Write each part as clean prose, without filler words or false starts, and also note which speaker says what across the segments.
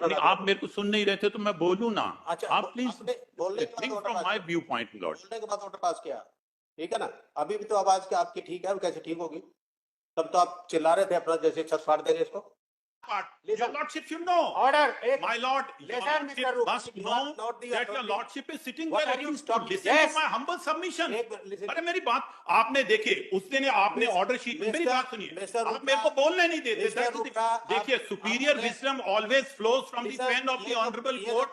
Speaker 1: नहीं, आप मेरे को सुन नहीं रहे थे तो मैं बोलूं ना।
Speaker 2: अच्छा,
Speaker 1: आप प्लीज
Speaker 2: बोलने के
Speaker 1: थिंक
Speaker 2: बाद
Speaker 1: from my view point Lord.
Speaker 2: बोलने के बाद ऑर्डर पास किया, ठीक है ना। अभी भी तो आवाज क्या आपकी ठीक है, कैसे ठीक होगी? तब तो आप चिल्ला रहे थे अपना जैसे छत फाड़ देंगे इसको।
Speaker 1: Your lordship should know.
Speaker 2: Order.
Speaker 1: My lord, your
Speaker 2: Listen,
Speaker 1: lordship
Speaker 2: Mr. Rup,
Speaker 1: must
Speaker 2: you
Speaker 1: know
Speaker 2: are not the
Speaker 1: that your
Speaker 2: authority.
Speaker 1: lordship is sitting
Speaker 2: What
Speaker 1: there
Speaker 2: are you
Speaker 1: to
Speaker 2: talking?
Speaker 1: listen
Speaker 2: Yes.
Speaker 1: to my humble submission.
Speaker 2: listen.
Speaker 1: अरे मेरी बात आपने देखे, उस दिन आपने order sheet में मेरी बात सुनिए,
Speaker 2: Mr.
Speaker 1: आप मेरे को बोलने नहीं देते।
Speaker 2: Mr. Rupa,
Speaker 1: देखिए, superior wisdom always flows from the pain of the honourable court.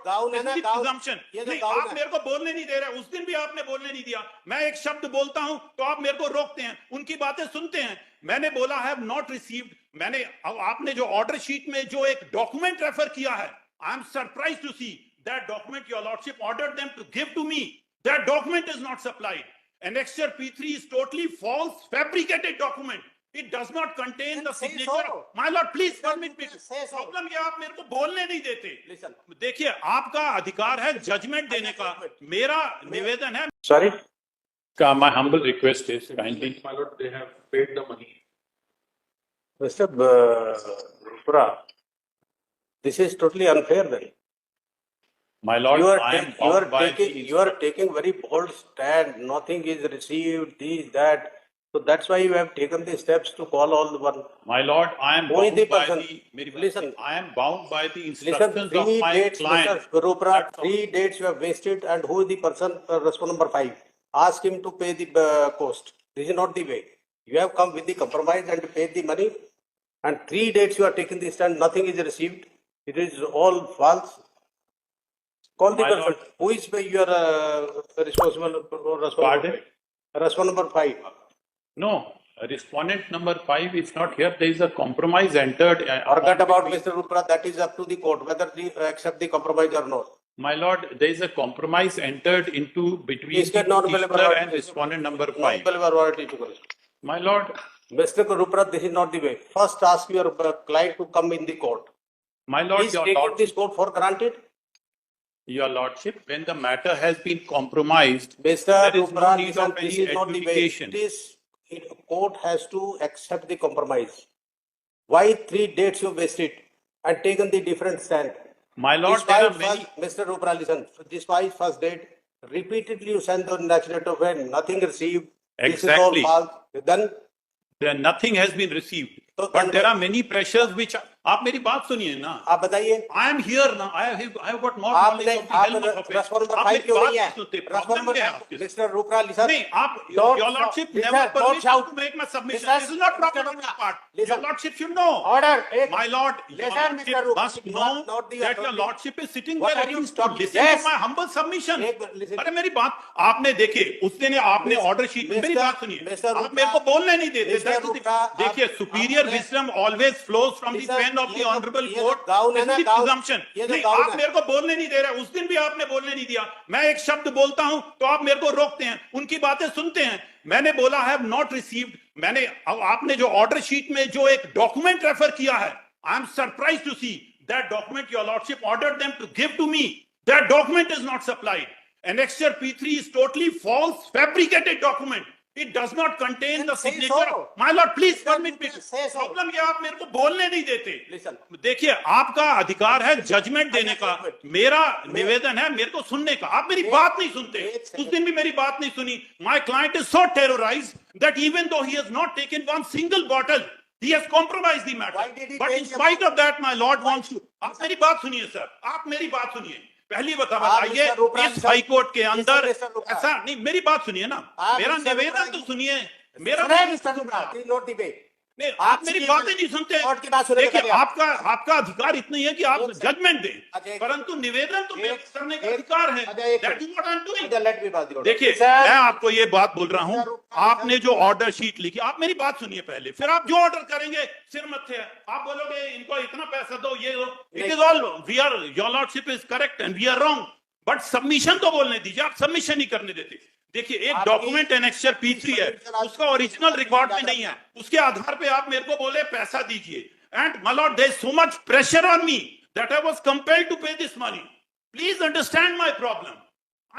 Speaker 1: Presumption नहीं, आप मेरे को बोलने नहीं दे रहे। उस दिन भी आपने बोलने नहीं दिया। मैं एक शब्द बोलता हूं तो आप मेरे को रोकते हैं, उनकी बातें सुनते हैं। मैंने बोला हैव नॉट रिसीव्ड, मैंने आपने जो ऑर्डर शीट में जो एक डॉक्यूमेंट रेफर किया है, I am surprise to see that document your lordship ordered them to give to me, that document is not supplied. Annexure P3 is totally false, fabricated document. It does not contain the signature. My lord, please permit me. Problem ये आप मेरे को बोलने नहीं देते।
Speaker 2: Listen.
Speaker 1: देखिए, आपका अधिकार है जजमेंट देने का। मेरा निवेदन है।
Speaker 2: Sorry.
Speaker 1: My humble request is kindly, my lord, they have paid the money.
Speaker 2: Mr. Rupra, this is totally unfair then.
Speaker 1: My lord,
Speaker 2: You are
Speaker 1: the
Speaker 2: taking very bold stand. Nothing is received. This, that. So that's why you have taken the steps to call all the one.
Speaker 1: My lord, I am
Speaker 2: Who is
Speaker 1: bound
Speaker 2: the
Speaker 1: by
Speaker 2: person?
Speaker 1: the.
Speaker 2: Listen.
Speaker 1: I am bound by the
Speaker 2: Listen,
Speaker 1: instructions of
Speaker 2: 3
Speaker 1: my
Speaker 2: dates,
Speaker 1: client.
Speaker 2: Mr. Rupra,
Speaker 1: That's all.
Speaker 2: 3 dates you have wasted, and who is the person? Response number 5. Ask him to pay the cost. This is not the way. You have come with the compromise and paid the money, and 3 dates you are taking the stand. Nothing is received. It is all false. Call the
Speaker 1: My
Speaker 2: person.
Speaker 1: lord.
Speaker 2: Who is your responsible?
Speaker 1: Pardon?
Speaker 2: Response number 5.
Speaker 1: No, respondent number 5 is not here. There is a compromise entered.
Speaker 2: Forget about Mr. Rupra. That is up to the court whether they accept the compromise or not.
Speaker 1: My lord, there is a compromise entered into between
Speaker 2: इसके
Speaker 1: the petitioner
Speaker 2: non-believable
Speaker 1: and respondent number 5.
Speaker 2: Non-believable warranty to correct.
Speaker 1: My lord,
Speaker 2: Mr. Rupra, this is not the way. First, ask your client to come in the court.
Speaker 1: my lord,
Speaker 2: He's
Speaker 1: your
Speaker 2: taking
Speaker 1: lordship,
Speaker 2: this court for granted.
Speaker 1: your lordship, when the matter has been compromised,
Speaker 2: Mr.
Speaker 1: there is no
Speaker 2: Rupra,
Speaker 1: need
Speaker 2: listen,
Speaker 1: of
Speaker 2: this
Speaker 1: any
Speaker 2: is not the way.
Speaker 1: adjudication.
Speaker 2: Court has to accept the compromise. Why 3 dates you wasted and taken the different stand?
Speaker 1: My lord, there are many.
Speaker 2: Mr. Rupra, listen. This was first date. Repeatedly you send the next date of when nothing received.
Speaker 1: Exactly.
Speaker 2: This is all false. Then
Speaker 1: There nothing has been received.
Speaker 2: तो
Speaker 1: But there are many pressures which आप मेरी बात सुनिए ना.
Speaker 2: आप बताइए.
Speaker 1: I am here now. I have got more
Speaker 2: आपने
Speaker 1: knowledge of the helm of affairs.
Speaker 2: response number
Speaker 1: आप
Speaker 2: 5
Speaker 1: मेरी
Speaker 2: क्यों
Speaker 1: बात
Speaker 2: नहीं है?
Speaker 1: नहीं सुनते.
Speaker 2: Response
Speaker 1: Problem
Speaker 2: number
Speaker 1: क्या है आपके?
Speaker 2: Mr. Rupra, listen.
Speaker 1: नहीं, आप
Speaker 2: Don't
Speaker 1: your
Speaker 2: shout.
Speaker 1: lordship
Speaker 2: Listen,
Speaker 1: never
Speaker 2: don't
Speaker 1: permit
Speaker 2: shout.
Speaker 1: to make my submission.
Speaker 2: Listen,
Speaker 1: This is not proper
Speaker 2: Mr.
Speaker 1: on
Speaker 2: Rupra.
Speaker 1: your part.
Speaker 2: Listen.
Speaker 1: Your lordship should know.
Speaker 2: Order.
Speaker 1: My lord, your
Speaker 2: Listen,
Speaker 1: lordship
Speaker 2: Mr. Rupra,
Speaker 1: must
Speaker 2: you
Speaker 1: know
Speaker 2: are not the
Speaker 1: that your
Speaker 2: authority.
Speaker 1: lordship is sitting
Speaker 2: What
Speaker 1: there
Speaker 2: are you
Speaker 1: to
Speaker 2: talking?
Speaker 1: listen
Speaker 2: Yes.
Speaker 1: to my humble submission.
Speaker 2: Listen.
Speaker 1: अरे मेरी बात आपने देखे, उस दिन आपने order sheet में मेरी बात सुनिए.
Speaker 2: Mr.
Speaker 1: आप मेरे को बोलने नहीं देते.
Speaker 2: Mr. Rupra,
Speaker 1: देखिए, superior wisdom always flows from the pen of the honorable court.
Speaker 2: Gown है ना, गाउन.
Speaker 1: Presumption.
Speaker 2: ये जो
Speaker 1: नहीं,
Speaker 2: गाउन
Speaker 1: आप
Speaker 2: है.
Speaker 1: मेरे को बोलने नहीं दे रहे. उस दिन भी आपने बोलने नहीं दिया. मैं एक शब्द बोलता हूं तो आप मेरे को रोकते हैं, उनकी बातें सुनते हैं. मैंने बोला हैव नॉट रिसीव्ड. मैंने आपने जो ऑर्डर शीट में जो एक डॉक्यूमेंट रेफर किया है, I am surprise to see that document your lordship ordered them to give to me, that document is not supplied. Annexure P3 is totally false, fabricated document. It does not contain the
Speaker 2: say
Speaker 1: signature.
Speaker 2: so.
Speaker 1: My lord, please permit me.
Speaker 2: Say so.
Speaker 1: Problem ये आप मेरे को बोलने नहीं देते.
Speaker 2: Listen.
Speaker 1: देखिए, आपका अधिकार है जजमेंट देने का. मेरा निवेदन है मेरे को सुनने का. आप मेरी बात नहीं सुनते. उस दिन भी मेरी बात नहीं सुनी. My client is so terrorized that even though he has not taken one single bottle, he has compromised the matter.
Speaker 2: Why did he
Speaker 1: But
Speaker 2: take
Speaker 1: in
Speaker 2: your-
Speaker 1: spite of that, my lord wants to. आप मेरी बात सुनिए sir. आप मेरी बात सुनिए. पहली बताइए,
Speaker 2: Mr. Rupra,
Speaker 1: इस हाई कोर्ट के अंदर
Speaker 2: Mr. Rupra.
Speaker 1: ऐसा नहीं. मेरी बात सुनिए ना.
Speaker 2: आप
Speaker 1: मेरा
Speaker 2: Mr.
Speaker 1: निवेदन
Speaker 2: Rupra-
Speaker 1: तो सुनिए. मेरा
Speaker 2: Mr. Rupra, this is not the way.
Speaker 1: नहीं, आप मेरी बातें नहीं सुनते.
Speaker 2: कोर्ट की बात सुनेंगे
Speaker 1: देखिए,
Speaker 2: पहले आप।
Speaker 1: आपका अधिकार इतना ही है कि आप
Speaker 2: एक
Speaker 1: जजमेंट
Speaker 2: अच्छा,
Speaker 1: दें,
Speaker 2: एक-
Speaker 1: परंतु निवेदन तो मेरे
Speaker 2: एक-
Speaker 1: करने का
Speaker 2: एक-
Speaker 1: अधिकार है.
Speaker 2: अच्छा, एक-
Speaker 1: That is what I am doing.
Speaker 2: Let me pass the order.
Speaker 1: देखिए,
Speaker 2: Sir,
Speaker 1: मैं आपको ये बात बोल रहा हूँ.
Speaker 2: Mr. Rupra,
Speaker 1: आपने जो ऑर्डर शीट लिखी, आप मेरी बात सुनिए पहले, फिर आप जो ऑर्डर करेंगे सिर मत्थे है. आप बोलोगे इनको इतना पैसा दो, ये दो. It is all we are your lordship is correct and we are wrong. But submission तो बोलने दीजिए. आप सबमिशन ही करने देते. देखिए, एक
Speaker 2: आपकी-
Speaker 1: डॉक्यूमेंट एनेक्चर P3 है, उसका ओरिजिनल रिकॉर्ड में नहीं है. उसके आधार पे आप मेरे को बोले पैसा दीजिए. And my lord, there is so much pressure on me that I was compelled to pay this money. Please understand my problem.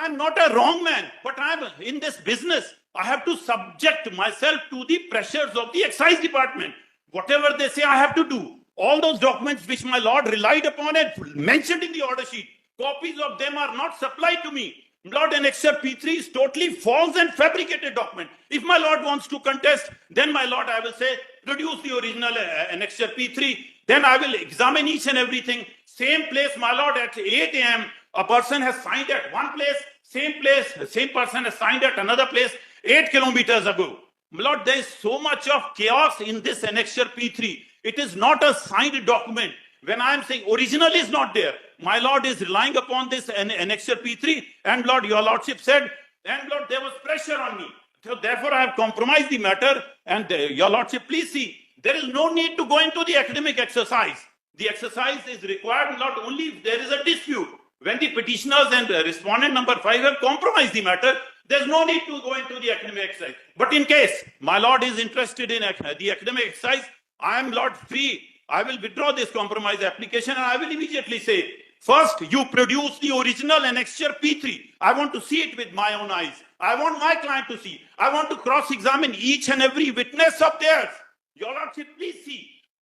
Speaker 1: I am not a wrong man, but I am in this business. I have to subject myself to the pressures of the excise department. Whatever they say, I have to do. All those documents which my lord relied upon and mentioned in the order sheet, copies of them are not supplied to me. Lord, Annexure P3 is totally false and fabricated document. If my lord wants to contest, then my lord, I will say, produce the original Annexure P3. Then I will examine each and everything. Same place, my lord, at 8 a.m., a person has signed at one place, same person has signed at another place 8 kilometers ago. My lord, there is so much of chaos in this Annexure P3. It is not a signed document. When I am saying original is not there, my lord is relying upon this Annexure P3, and Lord, your lordship said, and Lord, there was pressure on me. So therefore, I have compromised the matter, and your lordship, please see, there is no need to go into the academic exercise. The exercise is required not only if there is a dispute. When the petitioners and respondent number 5 have compromised the matter, there's no need to go into the academic exercise. But in case my lord is interested in the academic exercise, I am lord free. I will withdraw this compromise application and I will immediately say, first, you produce the original Annexure P3. I want to see it with my own eyes. I want my client to see. I want to cross-examine each and every witness of theirs. Your lordship, please see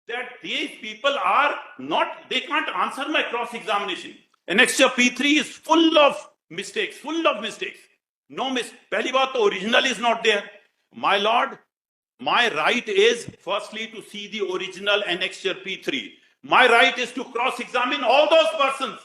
Speaker 1: that these people are not, they can't answer my cross-examination. Annexure P3 is full of mistakes, No miss. Pehli baat, the original is not there. My lord, my right is firstly to see the original Annexure P3. My right is to cross-examine all those persons.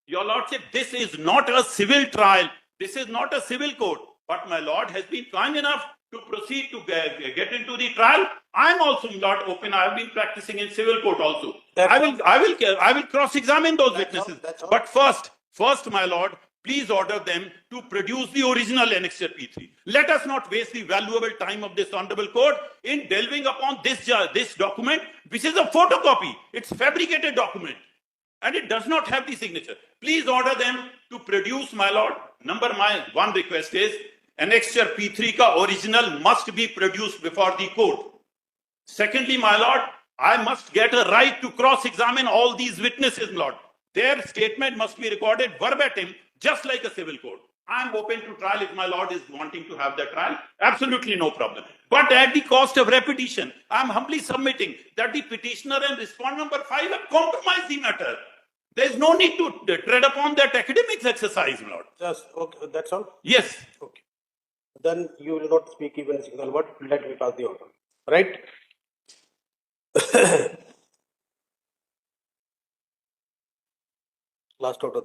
Speaker 1: Your lordship, this is not a civil trial. This is not a civil court. But my lord has been kind enough to proceed to get into the trial. I'm also not open. I have been practicing in civil court also. I will cross-examine those witnesses.
Speaker 2: That's all.
Speaker 1: But first, my lord, please order them to produce the original Annexure P3. Let us not waste the valuable time of this honorable court in delving upon this document, which is a photocopy. It's a fabricated document. And it does not have the signature. Please order them to produce, my lord. My one request is, Annexure P3 ka original must be produced before the court. Secondly, my lord, I must get a right to cross-examine all these witnesses, Lord. Their statement must be recorded verbatim, just like a civil court. I am open to trial if my lord is wanting to have the trial. Absolutely no problem. But at the cost of repetition, I am humbly submitting that the petitioner and respondent number 5 have compromised the matter. There is no need to tread upon that academics exercise, Lord.
Speaker 2: Just, okay, that's all?
Speaker 1: Yes.
Speaker 2: Okay. Then you will not speak even a single word. Let me pass the order. Right? Last order.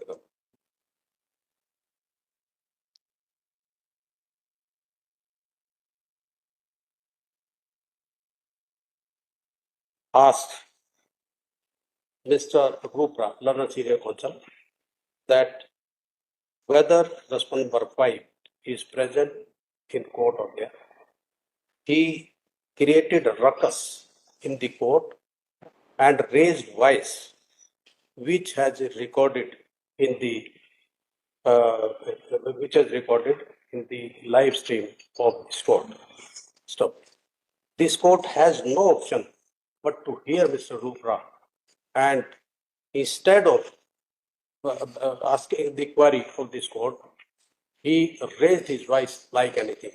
Speaker 2: Ask Mr. Rupra, learned senior counsel, that whether respondent number 5 is present in court or there. He created a ruckus in the court and raised voice, which has recorded in the live stream of this court. Stop. This court has no option but to hear Mr. Rupra, and instead of asking the query of this court, he raised his voice like anything.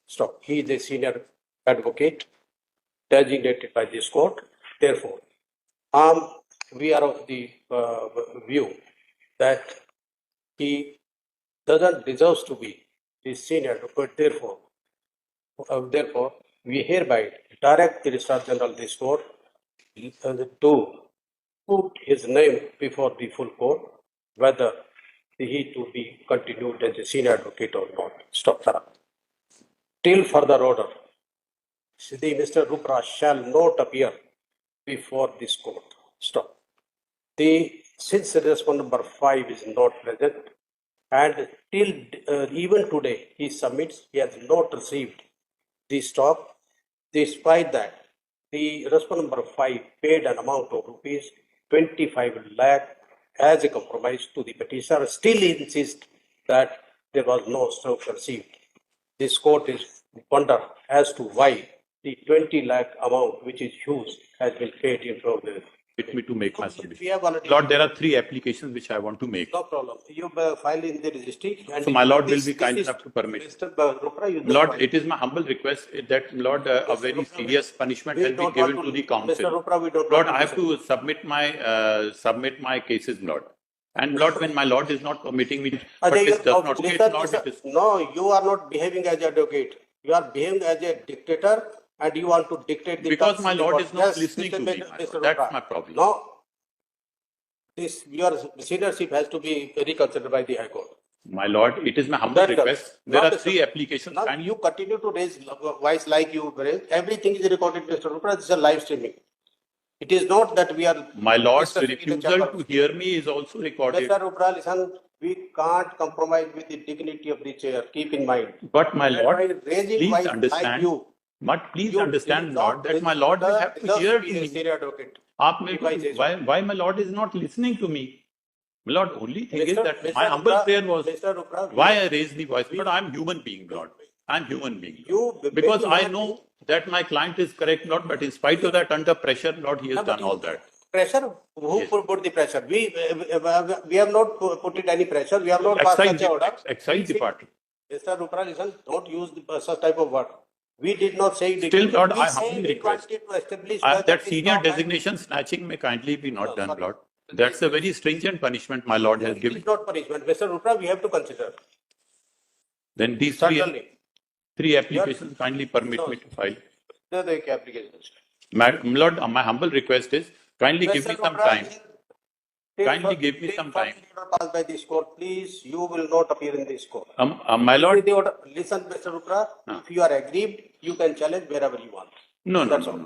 Speaker 2: Stop. He is a senior advocate designated by this court. Therefore, we are of the view that he doesn't deserve to be the senior advocate. Therefore, we hereby direct the Registrar General of this court to put his name before the full court, whether he to be continued as a senior advocate or not. Stop. Till further order, Mr. Rupra shall not appear before this court. Stop. Since the respondent number 5 is not present, and till even today he submits, he has not received the stock. Despite that, the respondent number 5 paid an amount of rupees 25 lakh as a compromise to the petitioner. Still insists that there was no stock received. This court is wonder as to why the 20 lakh amount, which is huge, has been paid in front of the
Speaker 1: Permit me to make my submission.
Speaker 2: We have already.
Speaker 1: Lord, there are 3 applications which I want to make.
Speaker 2: No problem. You file in the registry. And
Speaker 1: So my Lord will
Speaker 2: this-
Speaker 1: be
Speaker 2: this
Speaker 1: kind
Speaker 2: is-
Speaker 1: enough to permit.
Speaker 2: Mr. Rupra, you don't
Speaker 1: Lord,
Speaker 2: file.
Speaker 1: it is my humble request that, Lord, a very serious punishment
Speaker 2: We
Speaker 1: has been
Speaker 2: don't
Speaker 1: given
Speaker 2: want
Speaker 1: to the council.
Speaker 2: Mr. Rupra, we don't
Speaker 1: Lord,
Speaker 2: want
Speaker 1: I have to submit my cases, Lord. And Lord, when my Lord is not permitting me, but
Speaker 2: Ajay,
Speaker 1: this
Speaker 2: you-
Speaker 1: does not. Okay,
Speaker 2: listen,
Speaker 1: Lord,
Speaker 2: listen.
Speaker 1: it is.
Speaker 2: No, you are not behaving as advocate. You are behaving as a dictator, and you want to dictate the
Speaker 1: Because
Speaker 2: terms
Speaker 1: my
Speaker 2: in the
Speaker 1: Lord
Speaker 2: court.
Speaker 1: is not
Speaker 2: Yes,
Speaker 1: listening
Speaker 2: Mr.
Speaker 1: to me,
Speaker 2: Mr.
Speaker 1: my
Speaker 2: Mr.
Speaker 1: Lord. That's
Speaker 2: Rupra.
Speaker 1: my problem.
Speaker 2: No, this your seniorship has to be reconsidered by the High Court.
Speaker 1: My Lord, it is my humble
Speaker 2: That's
Speaker 1: request.
Speaker 2: all.
Speaker 1: There
Speaker 2: Now,
Speaker 1: are
Speaker 2: Mr.
Speaker 1: 3 applications.
Speaker 2: Now
Speaker 1: And
Speaker 2: you continue to raise voice like you raise. Everything is recorded, Mr. Rupra. This is a live streaming. It is not that we are.
Speaker 1: my Lord's
Speaker 2: discussing in the
Speaker 1: refusal
Speaker 2: chamber.
Speaker 1: to hear me is also recorded.
Speaker 2: Mr. Rupra, listen. We can't compromise with the dignity of the chair. Keep in mind.
Speaker 1: But my
Speaker 2: And
Speaker 1: Lord,
Speaker 2: by raising
Speaker 1: please
Speaker 2: voice like
Speaker 1: understand.
Speaker 2: you,
Speaker 1: But please
Speaker 2: you
Speaker 1: understand,
Speaker 2: did
Speaker 1: Lord,
Speaker 2: not
Speaker 1: that my Lord will have to
Speaker 2: deserve
Speaker 1: hear
Speaker 2: be a
Speaker 1: me.
Speaker 2: senior advocate.
Speaker 1: आप मेरे
Speaker 2: If I say
Speaker 1: को
Speaker 2: so.
Speaker 1: why my Lord is not listening to me? My Lord, only thing is that
Speaker 2: Mr.
Speaker 1: my humble
Speaker 2: Rupra,
Speaker 1: prayer was
Speaker 2: Mr. Rupra,
Speaker 1: why I raised the voice. But I'm human being, Lord. I'm human being. Lord.
Speaker 2: You
Speaker 1: Because
Speaker 2: maybe
Speaker 1: I
Speaker 2: not-
Speaker 1: know that my client is correct, Lord. But in spite of that, under pressure, Lord, he has done all that.
Speaker 2: Pressure? Who
Speaker 1: Yes.
Speaker 2: put the pressure? We have not put it any pressure. We have not passed
Speaker 1: Excise,
Speaker 2: such a order.
Speaker 1: excise department.
Speaker 2: Mr. Rupra, listen, don't use such type of word. We did not say.
Speaker 1: Still, Lord,
Speaker 2: we
Speaker 1: I
Speaker 2: say
Speaker 1: humbly
Speaker 2: we
Speaker 1: request.
Speaker 2: wanted to establish
Speaker 1: That
Speaker 2: this
Speaker 1: senior
Speaker 2: law.
Speaker 1: designation snatching may kindly be not
Speaker 2: No,
Speaker 1: done,
Speaker 2: sorry.
Speaker 1: Lord. That's a very stringent punishment my Lord has
Speaker 2: It
Speaker 1: given.
Speaker 2: is not punishment. Mr. Rupra, we have to consider.
Speaker 1: Then these
Speaker 2: Certainly.
Speaker 1: 3 applications kindly permit me to file.
Speaker 2: The applications.
Speaker 1: Lord, my humble request is kindly give me
Speaker 2: Mr.
Speaker 1: some
Speaker 2: Rupra,
Speaker 1: time.
Speaker 2: till
Speaker 1: Kindly
Speaker 2: fir-
Speaker 1: give me
Speaker 2: till
Speaker 1: some
Speaker 2: further
Speaker 1: time.
Speaker 2: order passed by this court, please, you will not appear in this court.
Speaker 1: My Lord,
Speaker 2: The order, listen, Mr. Rupra, if you are aggrieved, you can challenge wherever you want.
Speaker 1: no.
Speaker 2: That's all.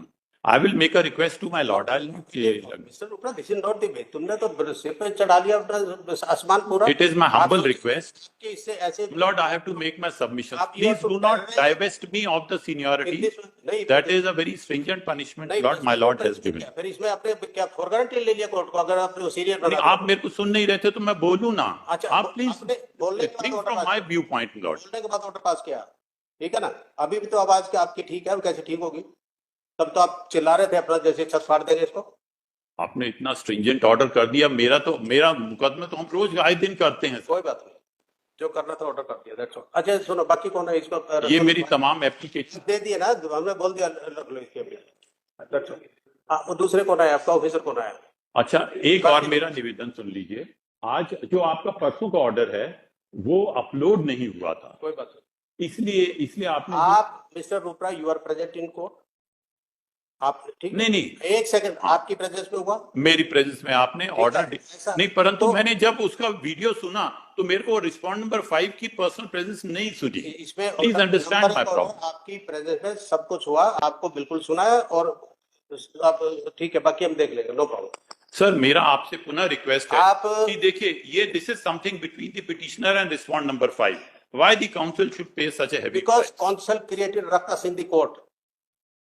Speaker 1: I will make a request to my Lord. I'll not.
Speaker 2: Mr. Rupra, this is not the way. तुमने तो सिर पे चढ़ा लिया अपना आसमान पूरा.
Speaker 1: It is my humble
Speaker 2: आप
Speaker 1: request.
Speaker 2: कि इससे ऐसे
Speaker 1: Lord, I have to make my submission.
Speaker 2: आप
Speaker 1: Please do not divest me of the seniority.
Speaker 2: नहीं
Speaker 1: That is a very stringent punishment,
Speaker 2: नहीं,
Speaker 1: Lord, my
Speaker 2: Mr.
Speaker 1: Lord
Speaker 2: Rupra,
Speaker 1: has given.
Speaker 2: फिर इसमें आपने क्या फॉर गारंटी ले लिया कोर्ट को अगर आपने सीरियस
Speaker 1: नहीं, आप मेरे को सुन नहीं रहे थे तो मैं बोलूं ना.
Speaker 2: अच्छा,
Speaker 1: आप प्लीज
Speaker 2: आपने बोलने के बाद
Speaker 1: think
Speaker 2: order
Speaker 1: from
Speaker 2: pass
Speaker 1: my
Speaker 2: किया।
Speaker 1: viewpoint, Lord.
Speaker 2: बोलने के बाद ऑर्डर पास किया, ठीक है ना. अभी भी तो आवाज की आपकी ठीक है, कैसे ठीक होगी? तब तो आप चिल्ला रहे थे अपना जैसे छत फाड़ देंगे इसको.
Speaker 1: आपने इतना स्ट्रिंजेंट ऑर्डर कर दिया. मेरा मुकदमे तो हम रोज आए दिन करते हैं.
Speaker 2: कोई बात नहीं, जो करना था ऑर्डर कर दिया. That's all. अच्छा सुनो, बाकी कौन है इसको?
Speaker 1: ये मेरी तमाम एप्लीकेशन
Speaker 2: दे दिए ना, हमने बोल दिया रख लो इसके अभी. That's all. वो दूसरे कौन है आपका ऑफिसर कौन है?
Speaker 1: अच्छा, एक और मेरा निवेदन सुन लीजिए. आज जो आपका परसों का ऑर्डर है वो अपलोड नहीं हुआ था.
Speaker 2: कोई बात नहीं.
Speaker 1: इसलिए आपने
Speaker 2: आप mister Rupra, you are present in court. आप ठीक
Speaker 1: नहीं
Speaker 2: एक सेकंड, आपकी प्रेजेंस में हुआ?
Speaker 1: मेरी प्रेजेंस में आपने ऑर्डर नहीं, परंतु मैंने जब उसका वीडियो सुना तो मेरे को रिस्पॉन्ड नंबर 5 की पर्सनल प्रेजेंस नहीं सुनी.
Speaker 2: इसमें
Speaker 1: प्लीज अंडरस्टैंड माय प्रॉब्लम.
Speaker 2: आपकी प्रेजेंस में सब कुछ हुआ, आपको बिल्कुल सुना है और आप ठीक है, बाकी हम देख लेंगे. No problem.
Speaker 1: सर, मेरा आपसे पुनः रिक्वेस्ट है
Speaker 2: आप
Speaker 1: कि देखिए, ये this is something between the petitioner and respond number 5. Why the council should pay such a heavy
Speaker 2: because council created ruckus in the court.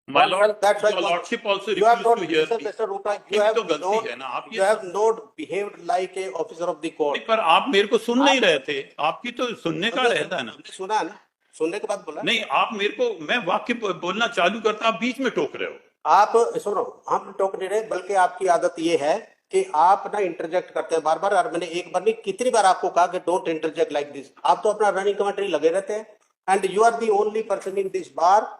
Speaker 1: My Lord,
Speaker 2: that's why
Speaker 1: your lordship also
Speaker 2: you have
Speaker 1: refused
Speaker 2: not,
Speaker 1: to hear me.
Speaker 2: Mr. Rupa,
Speaker 1: आपकी भी तो गलती है ना. आप
Speaker 2: you have not behaved like a officer of the court.
Speaker 1: पर आप मेरे को सुन नहीं रहे थे. आपकी तो सुनने का रहता है ना.
Speaker 2: हमने सुना है ना, सुनने के बाद बोला
Speaker 1: नहीं, आप मेरे को, मैं वाक्य बोलना चालू करता, आप बीच में टोक रहे हो.
Speaker 2: आप सुनो, हम टोक नहीं रहे, बल्कि आपकी आदत ये है कि आप ना इंटरजेक्ट करते हैं बार बार. और मैंने एक बार नहीं, कितनी बार आपको कहा कि डोंट इंटरजेक्ट लाइक दिस. आप तो अपना रनिंग कमेंट्री लगे रहते हैं. And you are the only person in this bar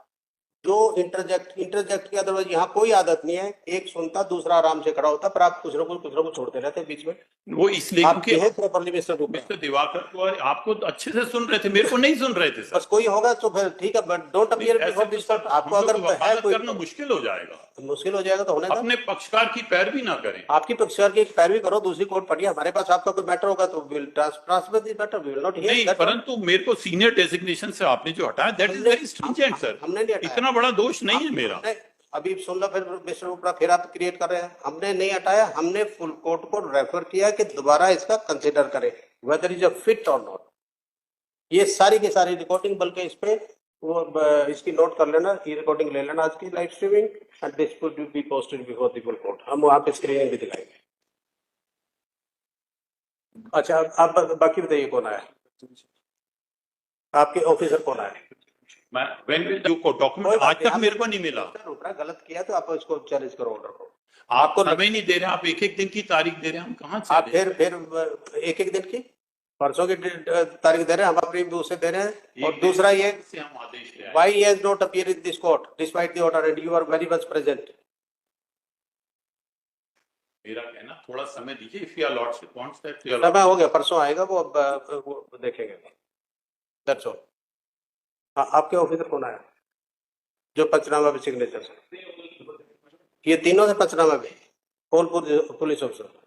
Speaker 2: जो इंटरजेक्ट की. अदरवाइज यहाँ कोई आदत नहीं है. एक सुनता, दूसरा आराम से खड़ा होता, पर आप कुछ ना कुछ छोड़ते रहते हैं बीच में.
Speaker 1: वो इसलिए
Speaker 2: आप
Speaker 1: क्योंकि
Speaker 2: प्रॉपर्ली मिस्टर रूपा,
Speaker 1: मिस्टर दिवाकर को आपको तो अच्छे से सुन रहे थे, मेरे को नहीं सुन रहे थे. सर,
Speaker 2: बस कोई होगा तो फिर ठीक है, but don't appear before this court. आपको अगर है कोई
Speaker 1: करना मुश्किल हो जाएगा.
Speaker 2: मुश्किल हो जाएगा तो होने दो.
Speaker 1: अपने पक्षकार की पैरवी ना करें.
Speaker 2: आपकी पक्षकार की पैरवी करो, दूसरी कोर्ट पढ़िए. हमारे पास आपका कोई मैटर होगा तो will transfer this matter, we will not hear.
Speaker 1: नहीं, परंतु मेरे को सीनियर डेजिग्नेशन से आपने जो हटाया, that is very stringent sir.
Speaker 2: हमने नहीं हटाया.
Speaker 1: इतना बड़ा दोष नहीं है मेरा.
Speaker 2: अभी सुन लो, फिर मिस्टर उपरा फिर आप क्रिएट कर रहे हैं. हमने नहीं हटाया, हमने फुल कोर्ट को रेफर किया कि दोबारा इसका कंसिडर करें वेदर इज अ फिट और नॉट. ये सारी की सारी रिकॉर्डिंग, बल्कि इस पे वो इसकी नोट कर लेना, ये रिकॉर्डिंग ले लेना आज की live streaming, and this will be posted before the full court. हम वहां पे स्क्रीनिंग भी दिखाएंगे. अच्छा, आप बाकी बताइए कौन आया, आपके ऑफिसर कौन आया?
Speaker 1: मैं when will you को
Speaker 2: कोई
Speaker 1: डॉक्यूमेंट
Speaker 2: बात
Speaker 1: आज
Speaker 2: नहीं,
Speaker 1: तक
Speaker 2: आप-
Speaker 1: मेरे को नहीं मिला।
Speaker 2: सर, गलत किया तो आप उसको चैलेंज करो ऑर्डर को।
Speaker 1: आप
Speaker 2: आपको
Speaker 1: समय नहीं दे रहे, आप एक एक दिन की तारीख दे रहे हैं, हम कहाँ से
Speaker 2: आप
Speaker 1: दें?
Speaker 2: फिर एक एक दिन की परसों की तारीख दे रहे हैं, हम अपनी उसे दे रहे हैं। और
Speaker 1: एक
Speaker 2: दूसरा ये
Speaker 1: से हम आदेश ले आए।
Speaker 2: why he has not appeared in this court despite the order and you are very much present.
Speaker 1: मेरा कहना थोड़ा समय दीजिए, if your lordship wants that, your
Speaker 2: समय हो गया, परसों आएगा वो देखेंगे। That's all. हाँ, आपके ऑफिसर कौन आया जो पंचनामा में सिग्नेचर? ये तीनों से पंचनामा में कौन पुलिस ऑफिसर?